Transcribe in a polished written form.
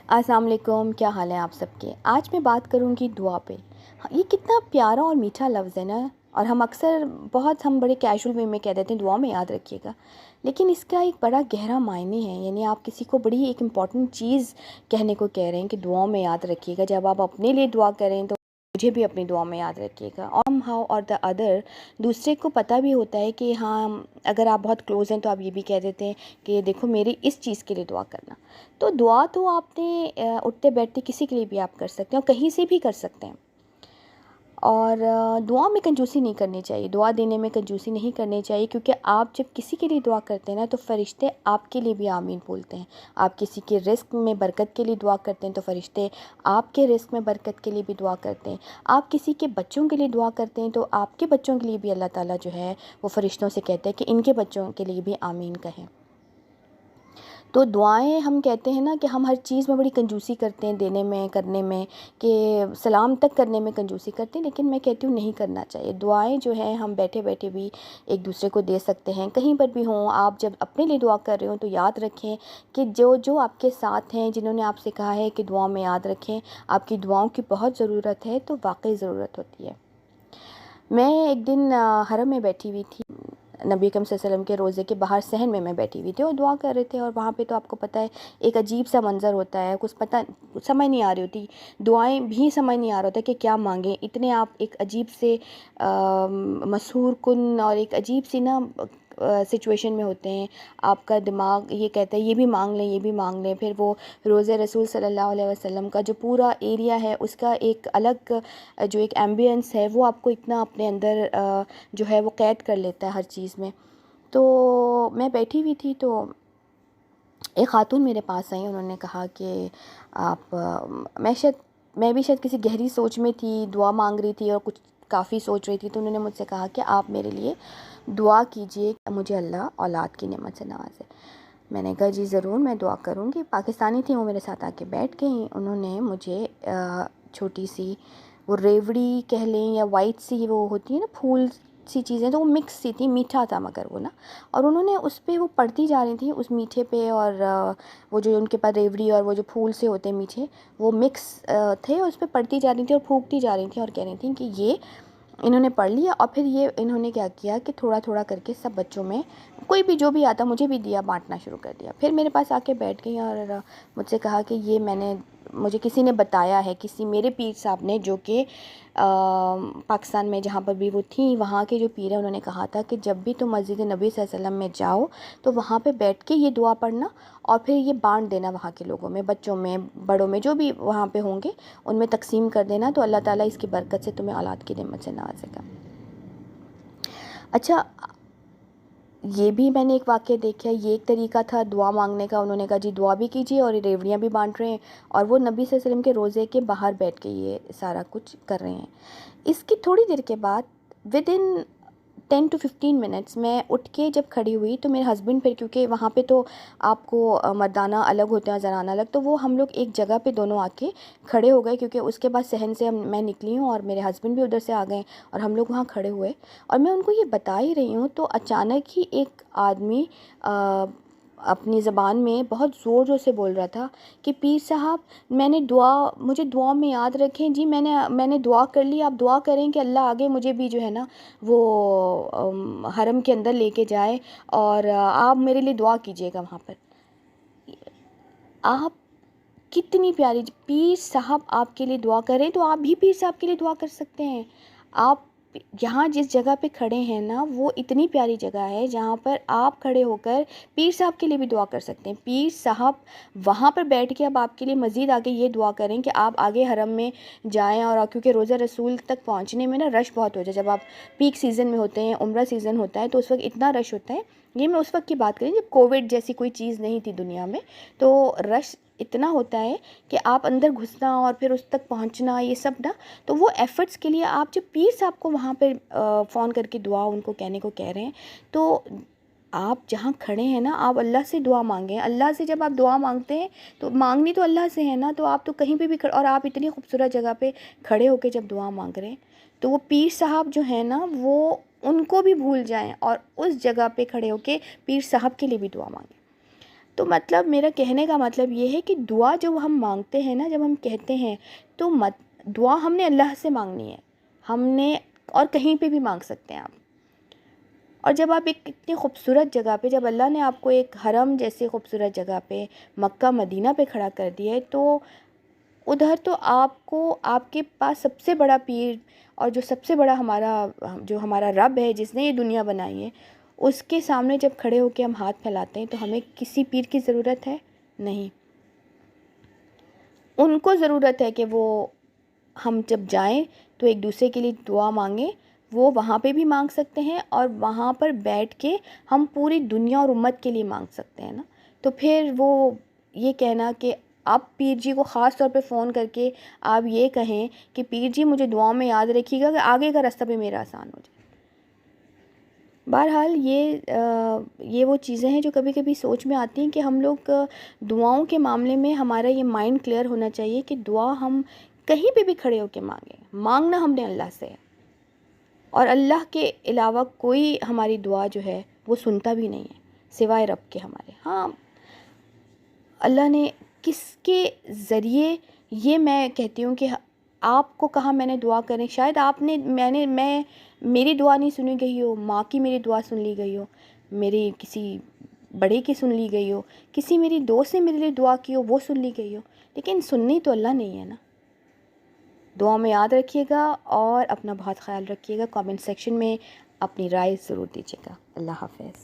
अस्सलाम वालेकुम, क्या हाल है आप सबके। आज मैं बात करूँगी दुआ पे। ये कितना प्यारा और मीठा लफ्ज़ है ना। और हम अक्सर हम बड़े कैजुअल वे में कह देते हैं दुआ में याद रखिएगा, लेकिन इसका एक बड़ा गहरा मायने है। यानी आप किसी को बड़ी एक इम्पॉर्टेंट चीज़ कहने को कह रहे हैं कि दुआ में याद रखिएगा। जब आप अपने लिए दुआ करें तो मुझे भी अपनी दुआ में याद रखिएगा। और हाउ और द अदर, दूसरे को पता भी होता है कि हाँ, अगर आप बहुत क्लोज़ हैं तो आप ये भी कह देते हैं कि देखो मेरी इस चीज़ के लिए दुआ करना। तो दुआ तो आपने उठते बैठते किसी के लिए भी आप कर सकते हैं और कहीं से भी कर सकते हैं। और दुआ में कंजूसी नहीं करनी चाहिए, दुआ देने में कंजूसी नहीं करनी चाहिए, क्योंकि आप जब किसी के लिए दुआ करते हैं ना तो फ़रिश्ते आपके लिए भी आमीन बोलते हैं। आप किसी के रिस्क में बरकत के लिए दुआ करते हैं तो फ़रिश्ते आपके रिस्क में बरकत के लिए भी दुआ करते हैं। आप किसी के बच्चों के लिए दुआ करते हैं तो आपके बच्चों के लिए भी अल्लाह ताला जो है वो फ़रिश्तों से कहते हैं कि इनके बच्चों के लिए भी आमीन कहें। तो दुआएं, हम कहते हैं ना कि हम हर चीज़ में बड़ी कंजूसी करते हैं, देने में, करने में, कि सलाम तक करने में कंजूसी करते हैं, लेकिन मैं कहती हूँ नहीं करना चाहिए। दुआएं जो हैं हम बैठे बैठे भी एक दूसरे को दे सकते हैं। कहीं पर भी हों, आप जब अपने लिए दुआ कर रहे हो तो याद रखें कि जो जो आपके साथ हैं, जिन्होंने आपसे कहा है कि दुआ में याद रखें, आपकी दुआओं की बहुत ज़रूरत है, तो वाकई ज़रूरत होती है। मैं एक दिन हरम में बैठी हुई थी, नबी अकरम सल्लल्लाहु अलैहि वसल्लम के रोज़े के बाहर सहन में मैं बैठी हुई थी और दुआ कर रहे थे। और वहाँ पे तो आपको पता है एक अजीब सा मंज़र होता है, कुछ समझ नहीं आ रही होती, दुआएं भी समझ नहीं आ रहा होता कि क्या मांगें। इतने आप एक अजीब से मसहूर कुन और एक अजीब सी ना सिचुएशन में होते हैं। आपका दिमाग ये कहता है ये भी मांग लें, ये भी मांग लें। फिर वो रोज़े रसूल सल्लल्लाहु अलैहि वसल्लम का जो पूरा एरिया है उसका एक अलग जो एक एम्बियंस है वो आपको इतना अपने अंदर जो है वो कैद कर लेता है हर चीज़ में। तो मैं बैठी हुई थी तो एक ख़ातून मेरे पास आई, उन्होंने कहा कि आप मैं भी शायद किसी गहरी सोच में थी, दुआ मांग रही थी और कुछ काफ़ी सोच रही थी। तो उन्होंने मुझसे कहा कि आप मेरे लिए दुआ कीजिए कि मुझे अल्लाह औलाद की नेमत से नवाजे। मैंने कहा जी ज़रूर, मैं दुआ करूँगी। पाकिस्तानी थी, वो मेरे साथ आके बैठ गई। उन्होंने मुझे छोटी सी वो रेवड़ी कह लें या वाइट सी वो होती है ना फूल सी चीज़ें, तो वो मिक्स सी थी, मीठा था मगर वो ना। और उन्होंने उस पे वो पढ़ती जा रही थी उस मीठे पे, और वो जो उनके पास रेवड़ी और वो जो फूल से होते हैं मीठे, वो मिक्स थे, उस पे पढ़ती जा रही थी और फूंकती जा रही थी और कह रही थी कि ये इन्होंने पढ़ लिया। और फिर ये इन्होंने क्या किया कि थोड़ा थोड़ा करके सब बच्चों में कोई भी जो भी आता मुझे भी दिया, बांटना शुरू कर दिया। फिर मेरे पास आके बैठ गई और मुझसे कहा कि ये मुझे किसी ने बताया है, किसी मेरे पीर साहब ने, जो कि पाकिस्तान में जहाँ पर भी वो थी वहाँ के जो पीर है, उन्होंने कहा था कि जब भी तुम मस्जिद नबी सल्लल्लाहु अलैहि वसल्लम में जाओ तो वहाँ पे बैठ के ये दुआ पढ़ना और फिर ये बांट देना वहाँ के लोगों में, बच्चों में, बड़ों में, जो भी वहाँ पे होंगे उनमें तकसीम कर देना, तो अल्लाह ताला इसकी बरकत से तुम्हें औलाद की नेमत से नवाजेगा। अच्छा, ये भी मैंने एक वाक़या देखा है, ये एक तरीका था दुआ मांगने का। उन्होंने कहा जी दुआ भी कीजिए और ये रेवड़ियाँ भी बांट रहे हैं, और वो नबी सल्लल्लाहु अलैहि वसल्लम के रोज़े के बाहर बैठ के ये सारा कुछ कर रहे हैं। इसकी थोड़ी देर के बाद, विद इन 10 to 15 मिनट्स, मैं उठ के जब खड़ी हुई तो मेरे हस्बैंड, फिर क्योंकि वहाँ पे तो आपको मर्दाना अलग होते हैं, ज़नाना अलग, तो वो हम लोग एक जगह पे दोनों आके खड़े हो गए, क्योंकि उसके बाद सहन से मैं निकली हूँ और मेरे हस्बैंड भी उधर से आ गए और हम लोग वहाँ खड़े हुए। और मैं उनको ये बता ही रही हूँ तो अचानक ही एक आदमी अपनी ज़बान में बहुत ज़ोर ज़ोर से बोल रहा था कि पीर साहब, मुझे दुआ में याद रखें जी, मैंने दुआ कर ली, आप दुआ करें कि अल्लाह आगे मुझे भी जो है ना वो हरम के अंदर लेके जाए, और आप मेरे लिए दुआ कीजिएगा वहाँ पर। आप कितनी प्यारी, पीर साहब आपके लिए दुआ करें तो आप भी पीर साहब के लिए दुआ कर सकते हैं। आप यहाँ जिस जगह पे खड़े हैं ना, वो इतनी प्यारी जगह है जहाँ पर आप खड़े होकर पीर साहब के लिए भी दुआ कर सकते हैं। पीर साहब वहाँ पर बैठ के अब आपके लिए मज़ीद आगे ये दुआ करें कि आप आगे हरम में जाएं, और क्योंकि रोज़ा रसूल तक पहुँचने में ना रश बहुत हो जाए, जब आप पीक सीज़न में होते हैं, उम्रा सीज़न होता है, तो उस वक्त इतना रश होता है। ये मैं उस वक्त की बात करें जब कोविड जैसी कोई चीज़ नहीं थी दुनिया में, तो रश इतना होता है कि आप अंदर घुसना और फिर उस तक पहुंचना, ये सब ना, तो वो एफ़र्ट्स के लिए आप जब पीर साहब को वहाँ पे फ़ोन करके दुआ उनको कहने को कह रहे हैं, तो आप जहाँ खड़े हैं ना, आप अल्लाह से दुआ मांगें। अल्लाह से जब आप दुआ मांगते हैं तो मांगनी तो अल्लाह से है ना, तो आप तो कहीं पे भी खड़े, और आप इतनी खूबसूरत जगह पे खड़े होकर जब दुआ मांग रहे हैं, तो वो पीर साहब जो है ना वो उनको भी भूल जाएं और उस जगह पे खड़े होकर पीर साहब के लिए भी दुआ मांगें। تو مطلب میرا کہنے کا مطلب یہ ہے کہ دعا جب ہم مانگتے ہیں نا، جب ہم کہتے ہیں تو دعا ہم نے اللہ سے مانگنی ہے، ہم نے اور کہیں پہ بھی مانگ سکتے ہیں آپ۔ اور جب آپ ایک اتنی خوبصورت جگہ پہ، جب اللہ نے آپ کو ایک حرم جیسی خوبصورت جگہ پہ مکہ مدینہ پہ کھڑا کر دیا ہے، تو ادھر تو آپ کو، آپ کے پاس سب سے بڑا پیر اور جو سب سے بڑا ہمارا رب ہے جس نے یہ دنیا بنائی ہے، اس کے سامنے جب کھڑے ہو کے ہم ہاتھ پھیلاتے ہیں تو ہمیں کسی پیر کی ضرورت ہے نہیں۔ ان کو ضرورت ہے کہ وہ، ہم جب جائیں تو ایک دوسرے کے لیے دعا مانگیں، وہ وہاں پہ بھی مانگ سکتے ہیں اور وہاں پر بیٹھ کے ہم پوری دنیا اور امت کے لیے مانگ سکتے ہیں نا۔ تو پھر وہ یہ کہنا کہ آپ پیر جی کو خاص طور پہ فون کر کے آپ یہ کہیں کہ پیر جی مجھے دعاؤں میں یاد رکھیے گا کہ آگے کا راستہ بھی میرا آسان ہو جائے۔ بہرحال یہ وہ چیزیں ہیں جو کبھی کبھی سوچ میں آتی ہیں کہ ہم لوگ دعاؤں کے معاملے میں ہمارا یہ مائنڈ کلیئر ہونا چاہیے کہ دعا ہم کہیں پہ بھی کھڑے ہو کے مانگیں، مانگنا ہم نے اللہ سے ہے، اور اللہ کے علاوہ کوئی ہماری دعا جو ہے وہ سنتا بھی نہیں ہے سوائے رب کے ہمارے۔ ہاں، اللہ نے کس کے ذریعے، یہ میں کہتی ہوں کہ آپ کو کہا میں نے دعا کریں، شاید آپ نے، میری دعا نہیں سنی گئی ہو، ماں کی میری دعا سن لی گئی ہو، میری کسی بڑے کی سن لی گئی ہو، کسی میری دوست نے میرے لیے دعا کی ہو وہ سن لی گئی ہو، لیکن سننی تو اللہ نہیں ہے نا۔ دعا میں یاد رکھیے گا اور اپنا بہت خیال رکھیے گا۔ کامنٹ سیکشن میں اپنی رائے ضرور دیجیے گا۔ اللہ حافظ۔